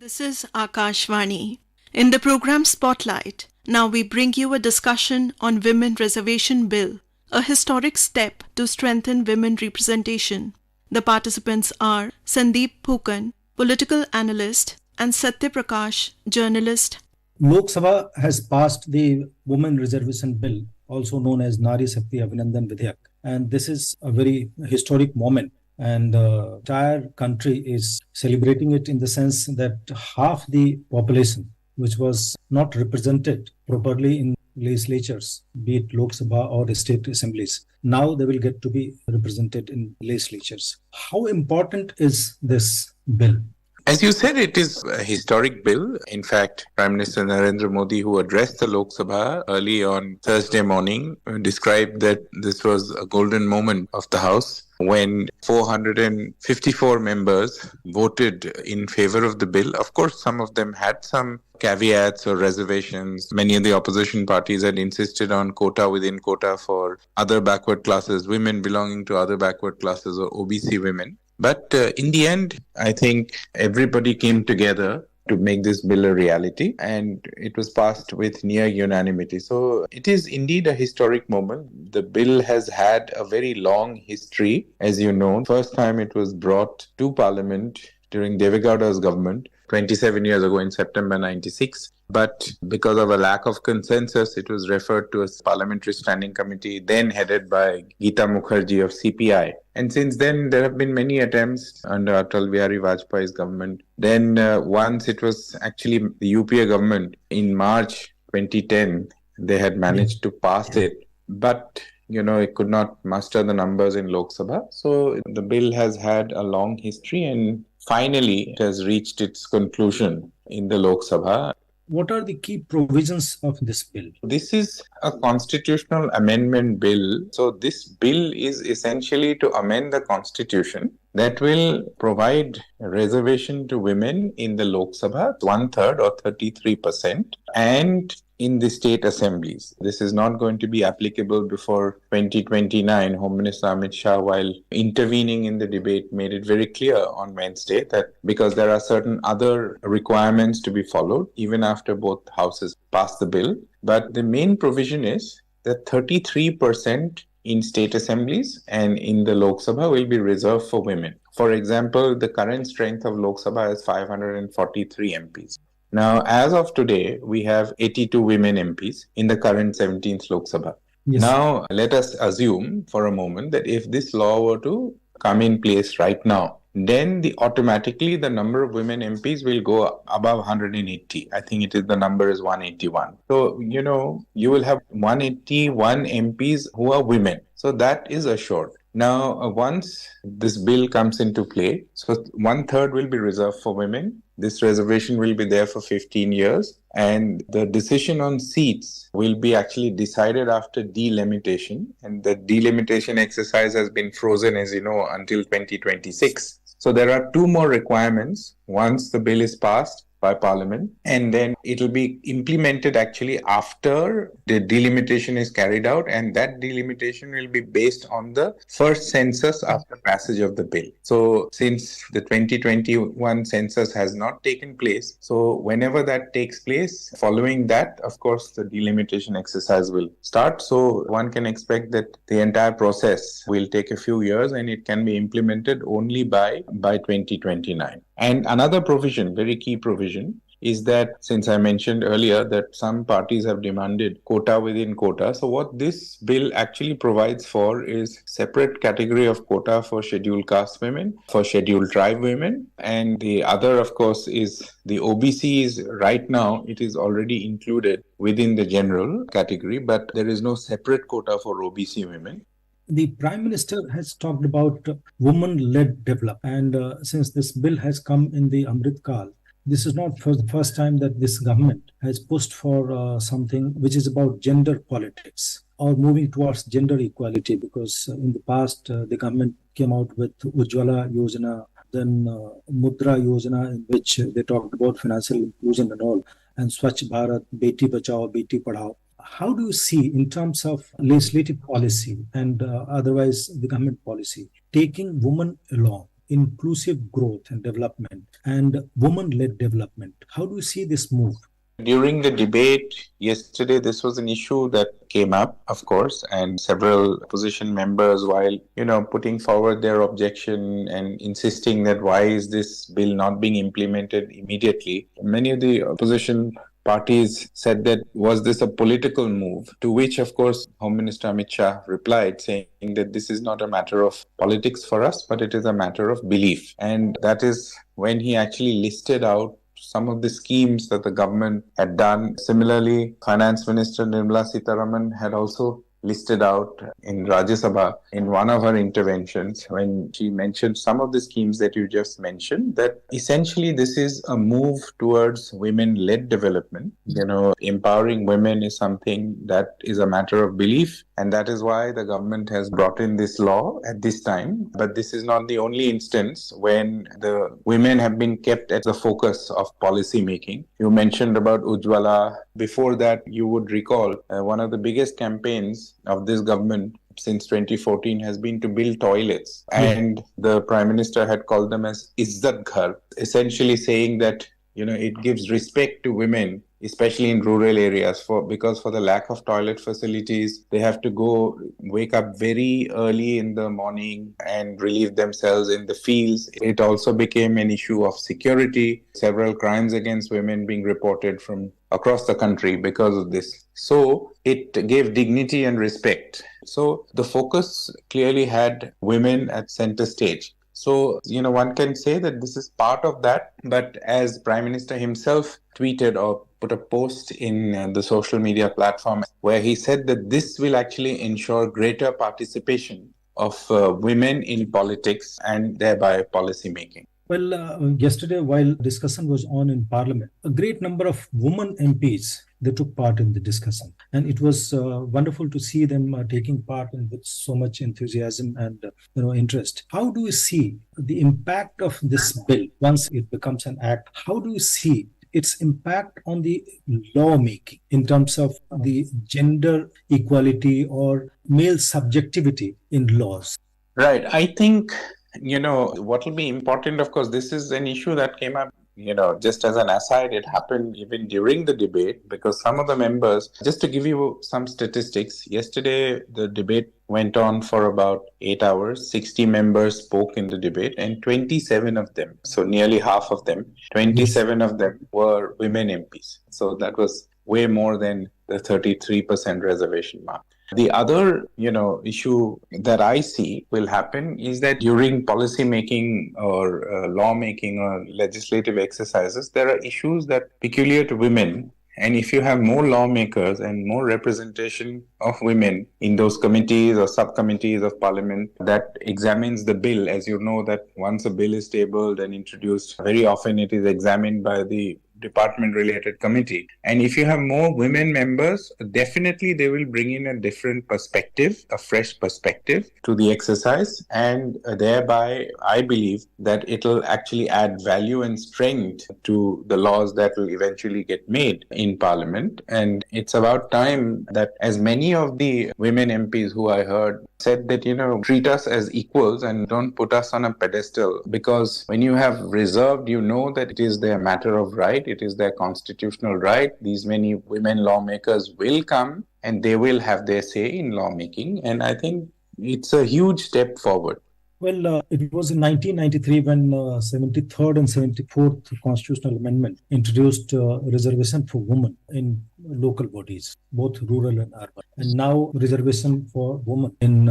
This is Akashvani. In the program Spotlight, now we bring you a discussion on Women's Reservation Bill, a historic step to strengthen women representation. The participants are Sandeep Phukan, political analyst, and Satya Prakash, journalist. Lok Sabha has passed the Women Reservation Bill, also known as Nari Shakti Abhinandan Vidhayak. And this is a very historic moment. And the entire country is celebrating it in the sense that half the population, which was not represented properly in legislatures, be it Lok Sabha or state assemblies, now they will get to be represented in legislatures. How important is this bill? As you said, it is a historic bill. In fact, Prime Minister Narendra Modi, who addressed the Lok Sabha early on Thursday morning, described that this was a golden moment of the House when 454 members voted in favor of the bill. Of course, some of them had some caveats or reservations. Many of the opposition parties had insisted on quota within quota for other backward classes, women belonging to other backward classes or OBC women. But in the end, I think everybody came together to make this bill a reality, and it was passed with near unanimity. So it is indeed a historic moment. The bill has had a very long history, as you know. First time it was brought to Parliament during Devegowda's government 27 years ago in September 96. But because of a lack of consensus, it was referred to a parliamentary standing committee, then headed by Geeta Mukherjee of CPI. And since then, there have been many attempts under Atal Bihari Vajpayee's government. Then once it was actually the UPA government in March 2010, they had managed to pass it. But it could not muster the numbers in Lok Sabha. So the bill has had a long history and finally it has reached its conclusion in the Lok Sabha. What are the key provisions of this bill? This is a constitutional amendment bill. So this bill is essentially to amend the constitution that will provide reservation to women in the Lok Sabha, 1/3 or 33%, and in the state assemblies. This is not going to be applicable before 2029. Home Minister Amit Shah, while intervening in the debate, made it very clear on Wednesday that because there are certain other requirements to be followed, even after both houses pass the bill. But the main provision is that 33% in state assemblies and in the Lok Sabha will be reserved for women. For example, the current strength of Lok Sabha is 543 MPs. Now, as of today, we have 82 women MPs in the current 17th Lok Sabha. Yes. Now, let us assume for a moment that if this law were to come in place right now, then automatically the number of women MPs will go above 180. I think the number is 181. So, you will have 181 MPs who are women. So that is assured. Now, once this bill comes into play, so 1/3 will be reserved for women. This reservation will be there for 15 years. And the decision on seats will be actually decided after delimitation. And the delimitation exercise has been frozen, as you know, until 2026. So there are two more requirements once the bill is passed by Parliament, and then it will be implemented actually after the delimitation is carried out, and that delimitation will be based on the first census after passage of the bill. So since the 2021 census has not taken place, so whenever that takes place, following that, of course, the delimitation exercise will start. So one can expect that the entire process will take a few years and it can be implemented only by 2029. And another provision, very key provision, is that since I mentioned earlier that some parties have demanded quota within quota. So what this bill actually provides for is separate category of quota for scheduled caste women, for scheduled tribe women. And the other, of course, is the OBCs. Right now, it is already included within the general category, but there is no separate quota for OBC women. The Prime Minister has talked about woman-led development. And since this bill has come in the Amrit Kal, this is not for the first time that this government has pushed for something which is about gender politics or moving towards gender equality, because in the past, the government came out with Ujjwala Yojana, then Mudra Yojana, in which they talked about financial inclusion and all, and Swachh Bharat, Beti Bachao, Beti Padhao. How do you see, in terms of legislative policy and otherwise the government policy, taking women along inclusive growth and development and woman-led development. How do you see this move? During the debate yesterday, this was an issue that came up, of course, and several opposition members, while, putting forward their objection and insisting that why is this bill not being implemented immediately, many of the opposition parties said that was this a political move, to which, of course, Home Minister Amit Shah replied saying that this is not a matter of politics for us, but it is a matter of belief. And that is when he actually listed out some of the schemes that the government had done. Similarly, Finance Minister Nirmala Sitharaman had also listed out in Rajya Sabha in one of her interventions when she mentioned some of the schemes that you just mentioned, that essentially this is a move towards women-led development. Empowering women is something that is a matter of belief, and that is why the government has brought in this law at this time. But this is not the only instance when the women have been kept at the focus of policy making. You mentioned about Ujjwala. Before that, you would recall one of the biggest campaigns of this government since 2014 has been to build toilets. And the Prime Minister had called them as Izzat Ghar, essentially saying that, it gives respect to women, especially in rural areas, because for the lack of toilet facilities, they have to wake up very early in the morning and relieve themselves in the fields. It also became an issue of security, several crimes against women being reported from across the country because of this. So it gave dignity and respect. So the focus clearly had women at center stage. So, one can say that this is part of that. But as Prime Minister himself tweeted or put a post in the social media platform where he said that this will actually ensure greater participation of women in politics and thereby policy making. Well, yesterday, while discussion was on in Parliament, a great number of women MPs, they took part in the discussion. And it was wonderful to see them taking part with so much enthusiasm and interest. How do you see the impact of this bill once it becomes an act? How do you see its impact on the lawmaking in terms of the gender equality or male subjectivity in laws? Right. I think what will be important, of course, this is an issue that came up, just as an aside, it happened even during the debate because some of the members, just to give you some statistics, yesterday the debate went on for about 8 hours. 60 members spoke in the debate and 27 of them, so nearly half of them, 27 of them were women MPs. So that was way more than the 33% reservation mark. The other, issue that I see will happen is that during policy making or law making or legislative exercises, there are issues that are peculiar to women. And if you have more lawmakers and more representation of women in those committees or subcommittees of parliament that examines the bill, as you know that once a bill is tabled and introduced, very often it is examined by the department-related committee. And if you have more women members, definitely they will bring in a different perspective, a fresh perspective to the exercise. And thereby, I believe that it will actually add value and strength to the laws that will eventually get made in Parliament. And it's about time that as many of the women MPs who I heard said that, treat us as equals and don't put us on a pedestal, because when you have reserved, that it is their matter of right, it is their constitutional right. These many women lawmakers will come and they will have their say in lawmaking. And I think it's a huge step forward. Well, it was in 1993 when 73rd and 74th Constitutional Amendment introduced reservation for women in local bodies, both rural and urban. And now reservation for women in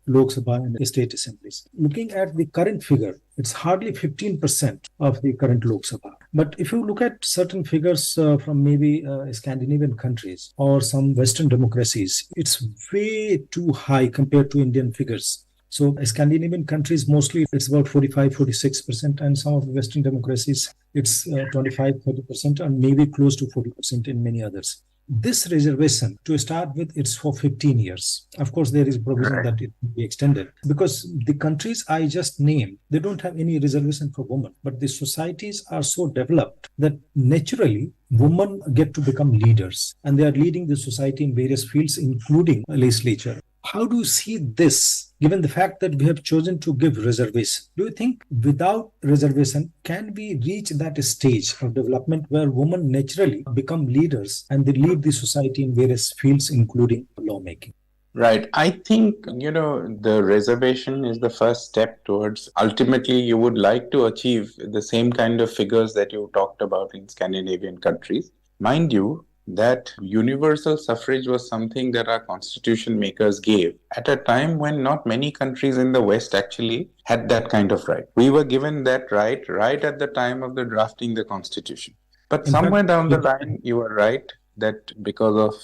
Lok Sabha and state assemblies. Looking at the current figure, it's hardly 15% of the current Lok Sabha. But if you look at certain figures from maybe Scandinavian countries or some Western democracies, it's way too high compared to Indian figures. So Scandinavian countries, mostly it's about 45-46%, and some of the Western democracies, it's 25-30%, and maybe close to 40% in many others. This reservation, to start with, it's for 15 years. Of course, there is a provision that it will be extended, because the countries I just named, they don't have any reservation for women, but the societies are so developed that naturally women get to become leaders, and they are leading the society in various fields, including legislature. How do you see this, given the fact that we have chosen to give reservation? Do you think without reservation, can we reach that stage of development where women naturally become leaders and they lead the society in various fields, including lawmaking? Right. I think, the reservation is the first step towards ultimately you would like to achieve the same kind of figures that you talked about in Scandinavian countries. Mind you, that universal suffrage was something that our constitution makers gave at a time when not many countries in the West actually had that kind of right. We were given that right at the time of the drafting the constitution. But In fact, somewhere down the yeah, line, you are right that because of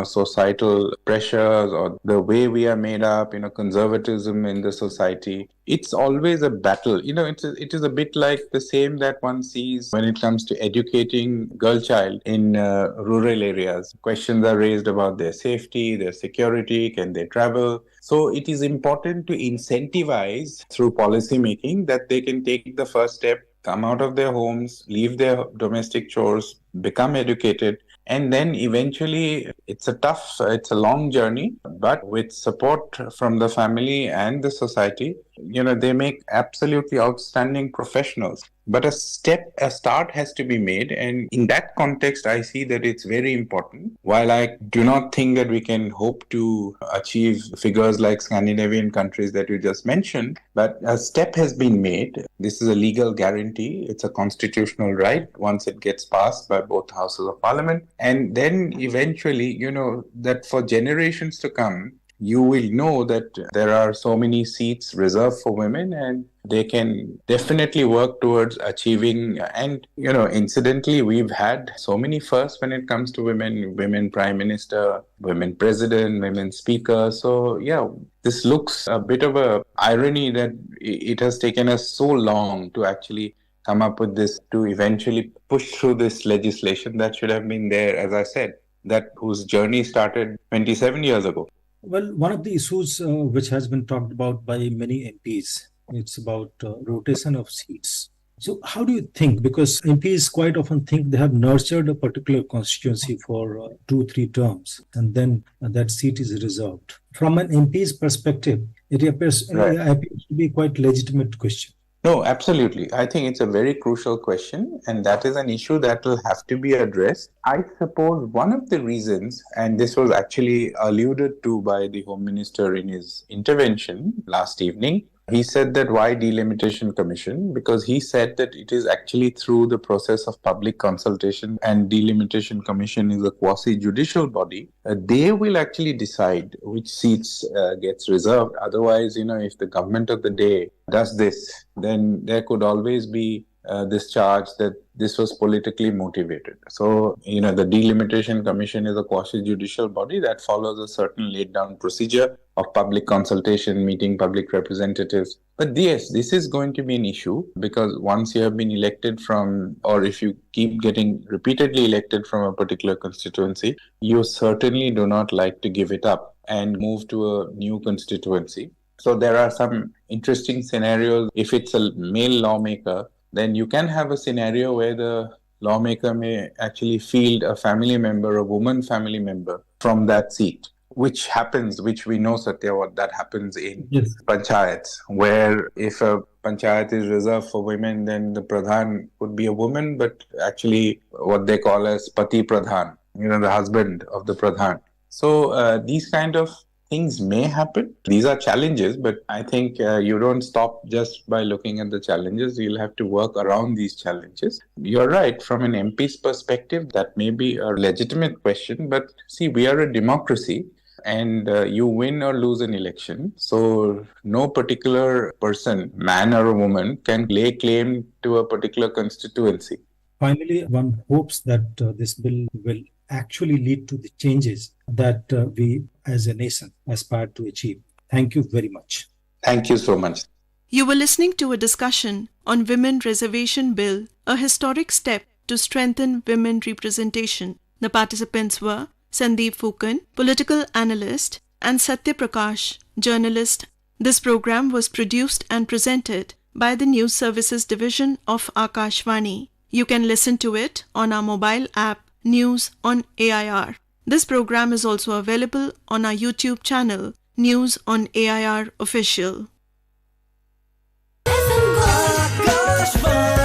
societal pressures or the way we are made up, conservatism in the society, it's always a battle. It is a bit like the same that one sees when it comes to educating girl child in rural areas. Questions are raised about their safety, their security, can they travel. So it is important to incentivize through policy making that they can take the first step, come out of their homes, leave their domestic chores, become educated, and then eventually it's a long journey, but with support from the family and the society, they make absolutely outstanding professionals. But a start has to be made. And in that context, I see that it's very important. While I do not think that we can hope to achieve figures like Scandinavian countries that you just mentioned, but a step has been made. This is a legal guarantee. It's a constitutional right once it gets passed by both houses of parliament. And then eventually, that for generations to come, you will know that there are so many seats reserved for women and they can definitely work towards achieving. And, incidentally, we've had so many firsts when it comes to women prime minister, women president, women speaker. So, yeah, this looks a bit of a irony that it has taken us so long to actually come up with this, to eventually push through this legislation that should have been there, as I said, that whose journey started 27 years ago. well, one of the issues which has been talked about by many MPs, it's about rotation of seats. So, how do you think? Because MPs quite often think they have nurtured a particular constituency for 2, 3 terms, and then that seat is reserved. From an MP's perspective, it appears, Right. appears to be quite legitimate question. No, absolutely. I think it's a very crucial question, and that is an issue that will have to be addressed. I suppose one of the reasons, and this was actually alluded to by the Home Minister in his intervention last evening, he said that why delimitation commission? Because he said that it is actually through the process of public consultation, and delimitation commission is a quasi-judicial body. They will actually decide which seats gets reserved. Otherwise, if the government of the day does this, then there could always be this charge that this was politically motivated. So, the delimitation commission is a quasi-judicial body that follows a certain laid down procedure of public consultation, meeting public representatives. But yes, this is going to be an issue because once you have been elected from, or if you keep getting repeatedly elected from a particular constituency, you certainly do not like to give it up and move to a new constituency. So there are some interesting scenarios. If it's a male lawmaker, then you can have a scenario where the lawmaker may actually field a family member, a woman family member from that seat, which we know, Satya, what that happens in Yes. panchayats, where if a panchayat is reserved for women, then the pradhan would be a woman, but actually what they call as pati pradhan, the husband of the pradhan. So these kind of things may happen. These are challenges, but I think you don't stop just by looking at the challenges. You'll have to work around these challenges. You're right. From an MP's perspective, that may be a legitimate question, but see, we are a democracy. And you win or lose an election. So no particular person, man or a woman, can lay claim to a particular constituency. Finally, one hopes that this bill will actually lead to the changes that we as a nation aspire to achieve. Thank you very much. Thank you so much. You were listening to a discussion on Women Reservation Bill, a historic step to strengthen women representation. The participants were Sandeep Phukan, political analyst, and Satya Prakash, journalist. This program was produced and presented by the News Services Division of Akashvani. You can listen to it on our mobile app, News on AIR. This program is also available on our YouTube channel, News on AIR Official. Akashvani.